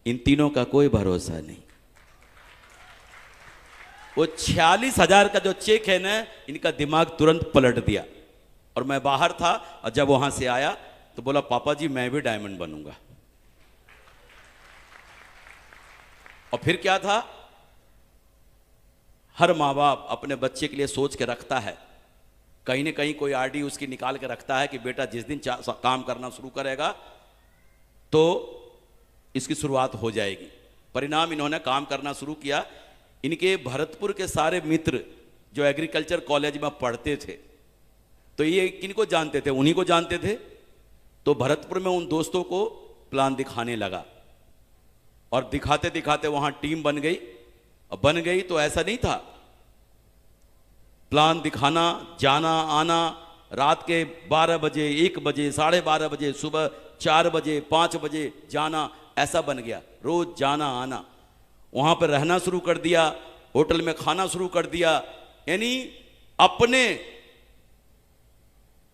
इन तीनों का कोई भरोसा नहीं। वो 46,000 का जो चेक है ना, इनका दिमाग तुरंत पलट दिया। और मैं बाहर था और जब वहां से आया तो बोला पापा जी मैं भी डायमंड बनूंगा। और फिर क्या था, हर माँ बाप अपने बच्चे के लिए सोच के रखता है, कहीं ना कहीं कोई आरडी उसकी निकाल के रखता है कि बेटा जिस दिन काम करना शुरू करेगा तो इसकी शुरुआत हो जाएगी। परिणाम इन्होंने काम करना शुरू किया। इनके भरतपुर के सारे मित्र जो एग्रीकल्चर कॉलेज में पढ़ते थे, तो ये किनको जानते थे, उन्हीं को जानते थे। तो भरतपुर में उन दोस्तों को प्लान दिखाने लगा और दिखाते दिखाते वहां टीम बन गई। और बन गई तो ऐसा नहीं था, प्लान दिखाना, जाना आना, रात के 12 बजे, 1 बजे, 12:30 बजे, सुबह 4 बजे, 5 बजे जाना, ऐसा बन गया। रोज जाना आना, वहां पर रहना शुरू कर दिया, होटल में खाना शुरू कर दिया। यानी अपने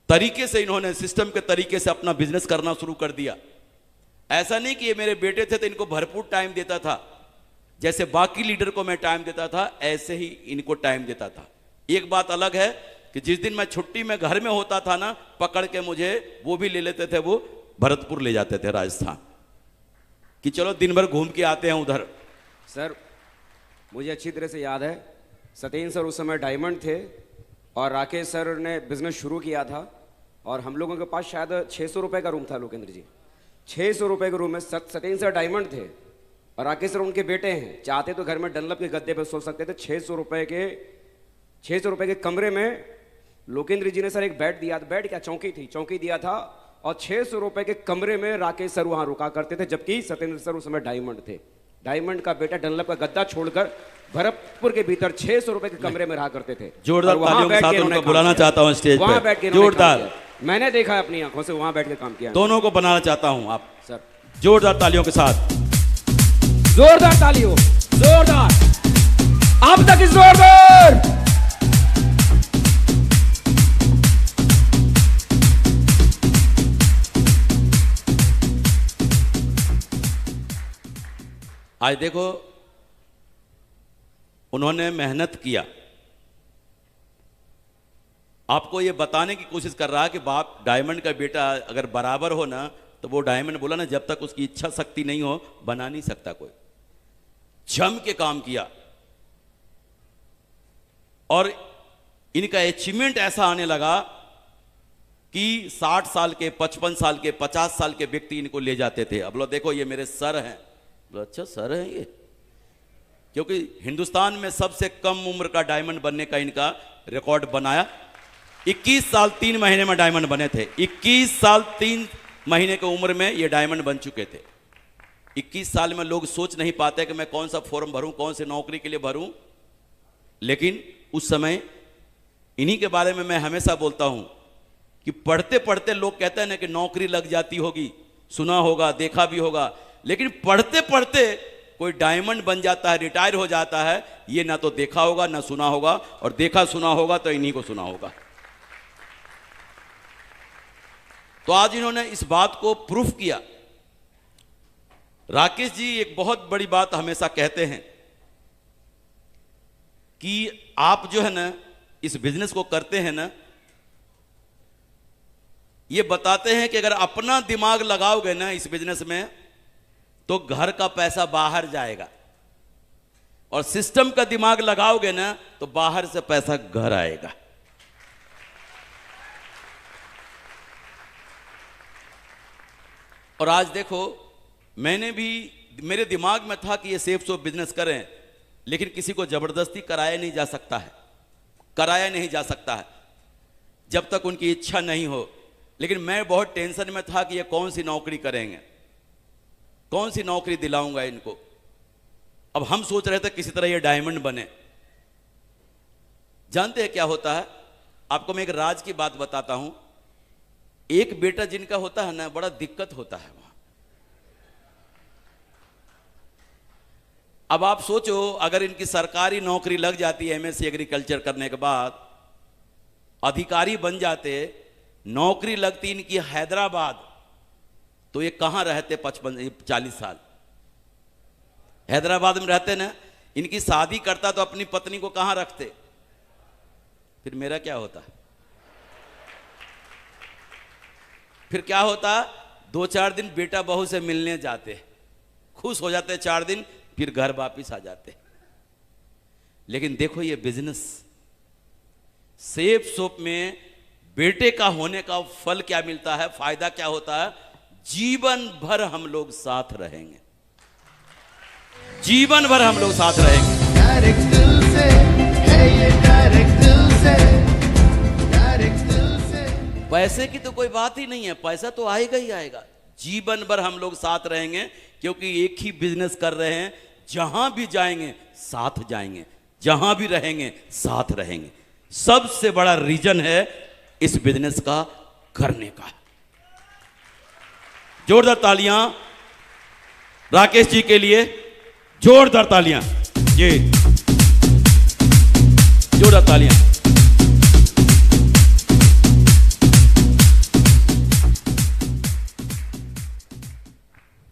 तरीके से इन्होंने, सिस्टम के तरीके से अपना बिजनेस करना शुरू कर दिया। ऐसा नहीं कि ये मेरे बेटे थे तो इनको भरपूर टाइम देता था, जैसे बाकी लीडर को मैं टाइम देता था ऐसे ही इनको टाइम देता था। एक बात अलग है कि जिस दिन मैं छुट्टी में घर में होता था ना, पकड़ के मुझे वो भी ले लेते थे, वो भरतपुर ले जाते थे राजस्थान, कि चलो दिन भर घूम के आते हैं उधर। सर मुझे अच्छी तरह से याद है, सत्येंद्र सर उस समय डायमंड थे और राकेश सर ने बिजनेस शुरू किया था और हम लोगों के पास शायद 600 रुपए का रूम था। लोकेंद्र जी 600 रुपए के रूम में सत्येंद्र सर डायमंड थे और राकेश सर उनके बेटे हैं। चाहते तो घर में डनलप के गद्दे पे सो सकते थे। 600 रुपए के कमरे में लोकेंद्र जी ने सर एक बेड दिया था, बेड क्या चौकी थी, चौकी दिया था और 600 रुपए के कमरे में राकेश सर वहां रुका करते थे, जबकि सत्येंद्र सर उस समय डायमंड थे। डायमंड का बेटा डनलप का गद्दा छोड़कर भरतपुर के भीतर 600 रुपए के कमरे में रहा करते थे। जोरदार तालियों के साथ उनको बुलाना चाहता हूं स्टेज वहां पे। बैठ के जोरदार, मैंने देखा है अपनी आंखों से, वहां बैठ के काम किया। दोनों को बनाना चाहता हूं आप सर, जोरदार तालियों के साथ। जोरदार तालियों, जोरदार, आप तक जोरदार। आज देखो उन्होंने मेहनत किया, आपको ये बताने की कोशिश कर रहा है कि बाप डायमंड का बेटा अगर बराबर हो ना, तो वो डायमंड बोला ना, जब तक उसकी इच्छा शक्ति नहीं हो बना नहीं सकता कोई। जम के काम किया और इनका अचीवमेंट ऐसा आने लगा कि 60 साल के, 55 साल के, 50 साल के व्यक्ति इनको ले जाते थे। अब लो देखो ये मेरे सर हैं। बोला अच्छा सर हैं ये, क्योंकि हिंदुस्तान में सबसे कम उम्र का डायमंड बनने का इनका रिकॉर्ड बनाया। 21 साल 3 महीने में डायमंड बने थे। 21 साल 3 महीने की उम्र में ये डायमंड बन चुके थे। 21 साल में लोग सोच नहीं पाते कि मैं कौन सा फॉर्म भरूं, कौन से नौकरी के लिए भरूं, लेकिन उस समय इन्हीं के बारे में मैं हमेशा बोलता हूं कि पढ़ते पढ़ते लोग कहते हैं ना कि नौकरी लग जाती होगी, सुना होगा, देखा भी होगा, लेकिन पढ़ते पढ़ते कोई डायमंड बन जाता है, रिटायर हो जाता है, ये ना तो देखा होगा ना सुना होगा, और देखा सुना होगा तो इन्हीं को सुना होगा। तो आज इन्होंने इस बात को प्रूफ किया। राकेश जी एक बहुत बड़ी बात हमेशा कहते हैं कि आप जो है ना इस बिजनेस को करते हैं ना, ये बताते हैं कि अगर अपना दिमाग लगाओगे ना इस बिजनेस में तो घर का पैसा बाहर जाएगा, और सिस्टम का दिमाग लगाओगे ना तो बाहर से पैसा घर आएगा। और आज देखो, मैंने भी, मेरे दिमाग में था कि ये सेफ सो बिजनेस करें, लेकिन किसी को जबरदस्ती कराया नहीं जा सकता है, कराया नहीं जा सकता है जब तक उनकी इच्छा नहीं हो। लेकिन मैं बहुत टेंशन में था कि ये कौन सी नौकरी करेंगे, कौन सी नौकरी दिलाऊंगा इनको। अब हम सोच रहे थे किसी तरह ये डायमंड बने। जानते हैं क्या होता है, आपको मैं एक राज की बात बताता हूं। एक बेटा जिनका होता है ना, बड़ा दिक्कत होता है वहां। अब आप सोचो, अगर इनकी सरकारी नौकरी लग जाती है, एमएससी एग्रीकल्चर करने के बाद अधिकारी बन जाते, नौकरी लगती इनकी हैदराबाद, तो ये कहां रहते 55-40 साल। हैदराबाद में रहते ना, इनकी शादी करता तो अपनी पत्नी को कहां रखते, फिर मेरा क्या होता, फिर क्या होता, 2-4 दिन बेटा बहू से मिलने जाते, खुश हो जाते 4 दिन, फिर घर वापिस आ जाते। लेकिन देखो ये बिजनेस, सेफ सोप में बेटे का होने का फल क्या मिलता है, फायदा क्या होता है, जीवन भर हम लोग साथ रहेंगे, जीवन भर हम लोग साथ रहेंगे। डायरेक्ट दिल से है ये, डायरेक्ट दिल से, डायरेक्ट दिल से। पैसे की तो कोई बात ही नहीं है, पैसा तो आएगा ही आएगा, जीवन भर हम लोग साथ रहेंगे, क्योंकि एक ही बिजनेस कर रहे हैं, जहां भी जाएंगे साथ जाएंगे, जहां भी रहेंगे साथ रहेंगे। सबसे बड़ा रीजन है इस बिजनेस का करने का। जोरदार तालियां राकेश जी के लिए, जोरदार तालियां जी, जोरदार तालियां।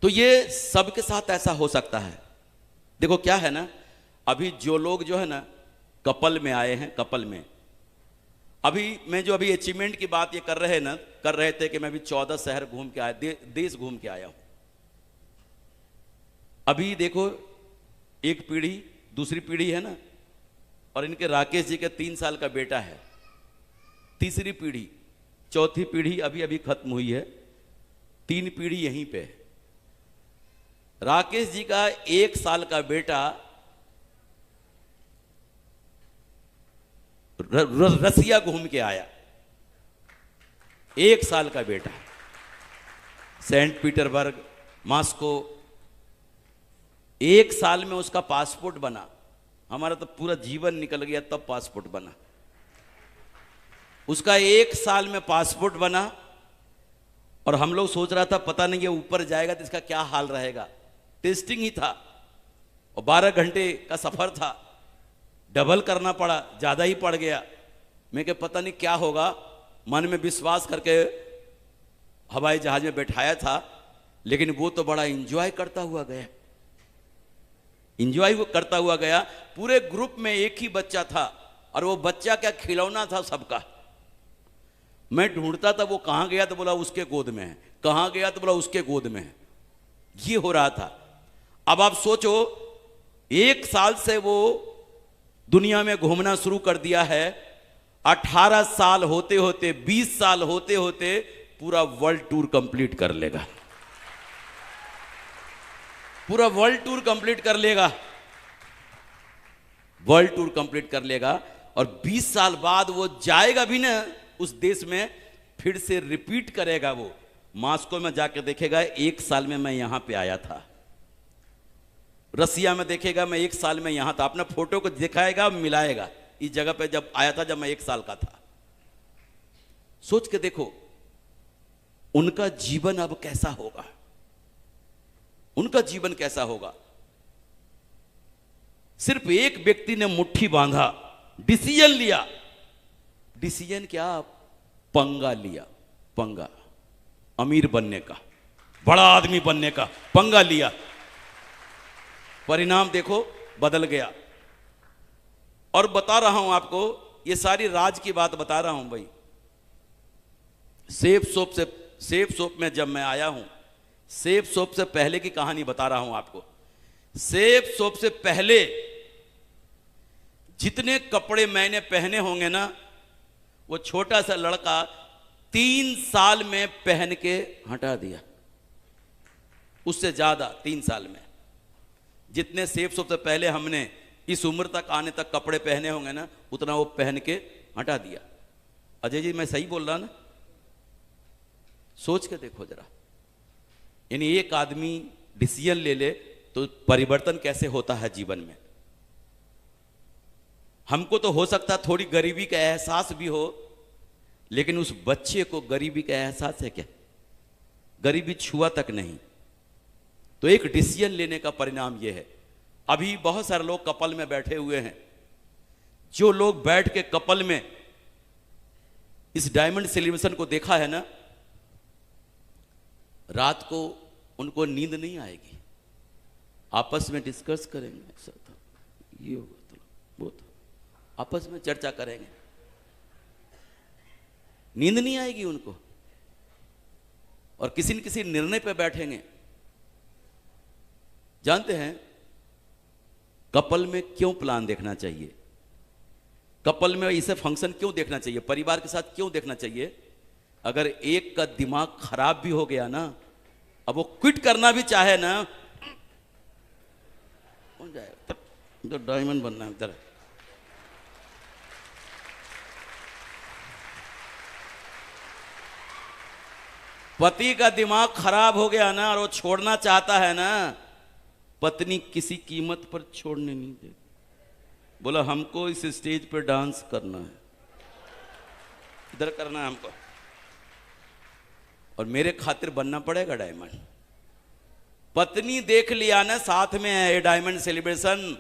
तो ये सबके साथ ऐसा हो सकता है। देखो क्या है ना, अभी जो लोग जो है ना कपल में आए हैं, कपल में अभी मैं जो अभी अचीवमेंट की बात ये कर रहे थे कि मैं अभी 14 शहर घूम के आया, देश घूम के आया हूं। अभी देखो एक पीढ़ी, दूसरी पीढ़ी है ना, और इनके राकेश जी के 3 साल का बेटा है, तीसरी पीढ़ी, चौथी पीढ़ी अभी अभी खत्म हुई है, 3 पीढ़ी यहीं पे है। राकेश जी का 1 साल का बेटा रसिया घूम के आया, 1 साल का बेटा, सेंट पीटरबर्ग, मॉस्को, 1 साल में उसका पासपोर्ट बना। हमारा तो पूरा जीवन निकल गया तब पासपोर्ट बना, उसका 1 साल में पासपोर्ट बना। और हम लोग सोच रहा था पता नहीं ये ऊपर जाएगा तो इसका क्या हाल रहेगा, टेस्टिंग ही था और 12 घंटे का सफर था, डबल करना पड़ा, ज्यादा ही पड़ गया। मैं कि पता नहीं क्या होगा, मन में विश्वास करके हवाई जहाज में बैठाया था, लेकिन वो तो बड़ा एंजॉय करता हुआ गया, एंजॉय करता हुआ गया। पूरे ग्रुप में एक ही बच्चा था और वो बच्चा क्या खिलौना था सबका। मैं ढूंढता था वो कहां गया, तो बोला उसके गोद में है, कहां गया तो बोला उसके गोद में है, ये हो रहा था। अब आप सोचो 1 साल से वो दुनिया में घूमना शुरू कर दिया है, 18 साल होते होते, 20 साल होते होते पूरा वर्ल्ड टूर कंप्लीट कर लेगा, पूरा वर्ल्ड टूर कंप्लीट कर लेगा, वर्ल्ड टूर कंप्लीट कर लेगा। और 20 साल बाद वो जाएगा भी ना उस देश में, फिर से रिपीट करेगा। वो मॉस्को में जाकर देखेगा 1 साल में मैं यहां पे आया था, रसिया में देखेगा मैं 1 साल में यहां था, अपना फोटो को दिखाएगा, मिलाएगा इस जगह पे जब आया था, जब मैं 1 साल का था। सोच के देखो उनका जीवन अब कैसा होगा, उनका जीवन कैसा होगा। सिर्फ एक व्यक्ति ने मुट्ठी बांधा, डिसीजन लिया, डिसीजन क्या, पंगा लिया, पंगा, अमीर बनने का, बड़ा आदमी बनने का पंगा लिया। परिणाम देखो बदल गया। और बता रहा हूं आपको, ये सारी राज की बात बता रहा हूं भाई। सेफ सोप में जब मैं आया हूं, सेफ सोप से पहले की कहानी बता रहा हूं आपको। सेफ सोप से पहले जितने कपड़े मैंने पहने होंगे ना, वो छोटा सा लड़का 3 साल में पहन के हटा दिया, उससे ज्यादा 3 साल में। जितने सेफ सोप से पहले हमने इस उम्र तक आने तक कपड़े पहने होंगे ना, उतना वो पहन के हटा दिया। अजय जी मैं सही बोल रहा ना? सोच के देखो जरा, यानी एक आदमी डिसीजन ले ले तो परिवर्तन कैसे होता है जीवन में। हमको तो हो सकता थोड़ी गरीबी का एहसास भी हो, लेकिन उस बच्चे को गरीबी का एहसास है क्या? गरीबी छुआ तक नहीं। तो एक डिसीजन लेने का परिणाम यह है। अभी बहुत सारे लोग कपल में बैठे हुए हैं, जो लोग बैठ के कपल में इस डायमंड सेलिब्रेशन को देखा है ना, रात को उनको नींद नहीं आएगी, आपस में डिस्कस करेंगे, ऐसा था, ये होगा तो वो था, आपस में चर्चा करेंगे। नींद नहीं आएगी उनको, और किसी न किसी निर्णय पे बैठेंगे। जानते हैं कपल में क्यों प्लान देखना चाहिए, कपल में इसे फंक्शन क्यों देखना चाहिए, परिवार के साथ क्यों देखना चाहिए? अगर एक का दिमाग खराब भी हो गया ना, अब वो क्विट करना भी चाहे ना, हो जाएगा। तो डायमंड बनना है इधर। पति का दिमाग खराब हो गया ना और वो छोड़ना चाहता है ना, पत्नी किसी कीमत पर छोड़ने नहीं देगी। बोला हमको इस स्टेज पे डांस करना है, इधर करना है हमको, और मेरे खातिर बनना पड़ेगा डायमंड। पत्नी देख लिया ना साथ में है ये डायमंड सेलिब्रेशन,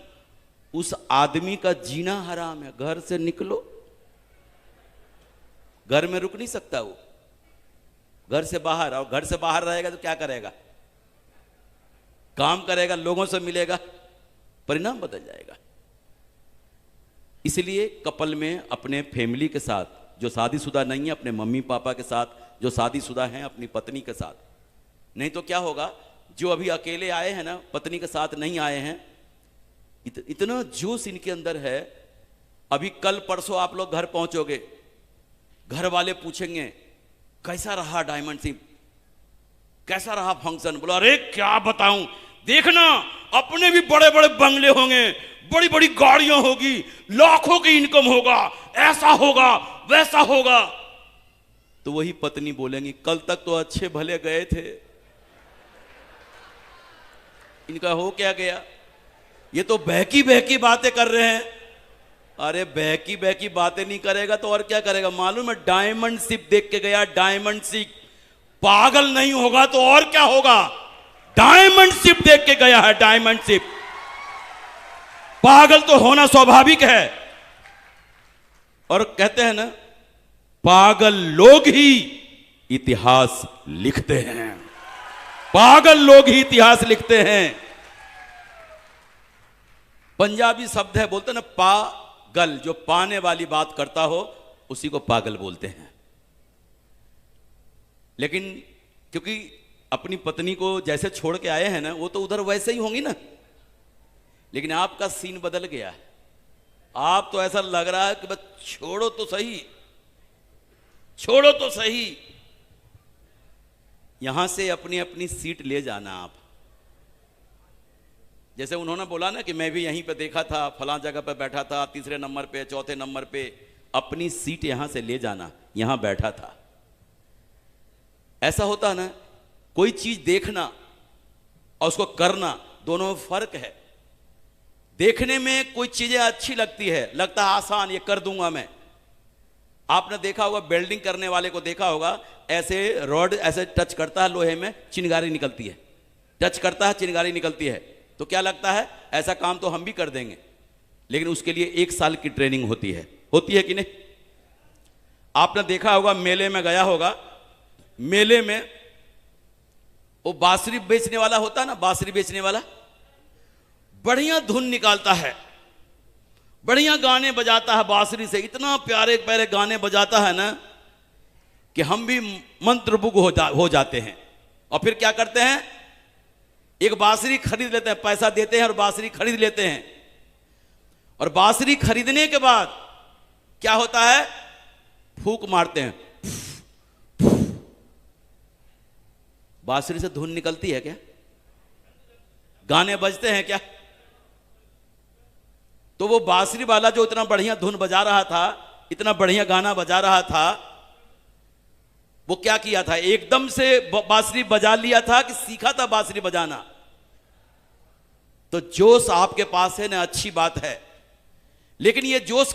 उस आदमी का जीना हराम है। घर से निकलो, घर में रुक नहीं सकता वो, घर से बाहर, और घर से बाहर रहेगा तो क्या करेगा? काम करेगा, लोगों से मिलेगा, परिणाम बदल जाएगा। इसलिए कपल में अपने फैमिली के साथ, जो शादीशुदा नहीं है अपने मम्मी पापा के साथ, जो शादीशुदा हैं अपनी पत्नी के साथ। नहीं तो क्या होगा, जो अभी अकेले आए हैं ना, पत्नी के साथ नहीं आए हैं, इतना जोश इनके अंदर है। अभी कल परसों आप लोग घर पहुंचोगे, घर वाले पूछेंगे कैसा रहा डायमंड सिप, कैसा रहा फंक्शन? बोला अरे क्या बताऊं, देखना अपने भी बड़े बड़े बंगले होंगे, बड़ी बड़ी गाड़ियां होगी, लाखों की इनकम होगा, ऐसा होगा वैसा होगा। तो वही पत्नी बोलेंगी कल तक तो अच्छे भले गए थे, इनका हो क्या गया? ये तो बहकी बहकी बातें कर रहे हैं। अरे बहकी बहकी बातें नहीं करेगा तो और क्या करेगा? मालूम है डायमंड शिप देख के गया, डायमंड शिप। पागल नहीं होगा तो और क्या होगा? डायमंड शिप देख के गया है, डायमंड शिप। पागल तो होना स्वाभाविक है। और कहते हैं ना, पागल लोग ही इतिहास लिखते हैं, पागल लोग ही इतिहास लिखते हैं। पंजाबी शब्द है, बोलते ना पागल, जो पाने वाली बात करता हो उसी को पागल बोलते हैं। लेकिन क्योंकि अपनी पत्नी को जैसे छोड़ के आए हैं ना, वो तो उधर वैसे ही होंगी ना। लेकिन आपका सीन बदल गया है, आप तो ऐसा लग रहा है कि बस छोड़ो तो सही, छोड़ो तो सही। यहां से अपनी अपनी सीट ले जाना आप। जैसे उन्होंने बोला ना कि मैं भी यहीं पे देखा था, फलां जगह पे बैठा था, तीसरे नंबर पे, चौथे नंबर पे, अपनी सीट यहां से ले जाना, यहां बैठा था। ऐसा होता है ना, कोई चीज देखना और उसको करना, दोनों में फर्क है। देखने में कोई चीजें अच्छी लगती है, लगता है आसान, ये कर दूंगा मैं। आपने देखा होगा, वेल्डिंग करने वाले को देखा होगा, ऐसे रॉड ऐसे टच करता है लोहे में, चिंगारी निकलती है, टच करता है चिंगारी निकलती है, तो क्या लगता है ऐसा काम तो हम भी कर देंगे। लेकिन उसके लिए 1 साल की ट्रेनिंग होती है कि नहीं? आपने देखा होगा, मेले में गया होगा, मेले में वो बांसुरी बेचने वाला होता है ना, बांसुरी बेचने वाला बढ़िया धुन निकालता है, बढ़िया गाने बजाता है बांसुरी से, इतना प्यारे प्यारे गाने बजाता है ना कि हम भी मंत्रमुग्ध हो जाते हैं। और फिर क्या करते हैं, एक बांसुरी खरीद लेते हैं, पैसा देते हैं और बांसुरी खरीद लेते हैं। और बांसुरी खरीदने के बाद क्या होता है, फूंक मारते हैं, बांसुरी से धुन निकलती है क्या? गाने बजते हैं क्या? तो वो बांसुरी वाला जो इतना बढ़िया धुन बजा रहा था, इतना बढ़िया गाना बजा रहा था, वो क्या किया था, एकदम से बांसुरी बजा लिया था कि सीखा था बांसुरी बजाना? तो जोश आपके पास है ना, अच्छी बात है, लेकिन ये जोश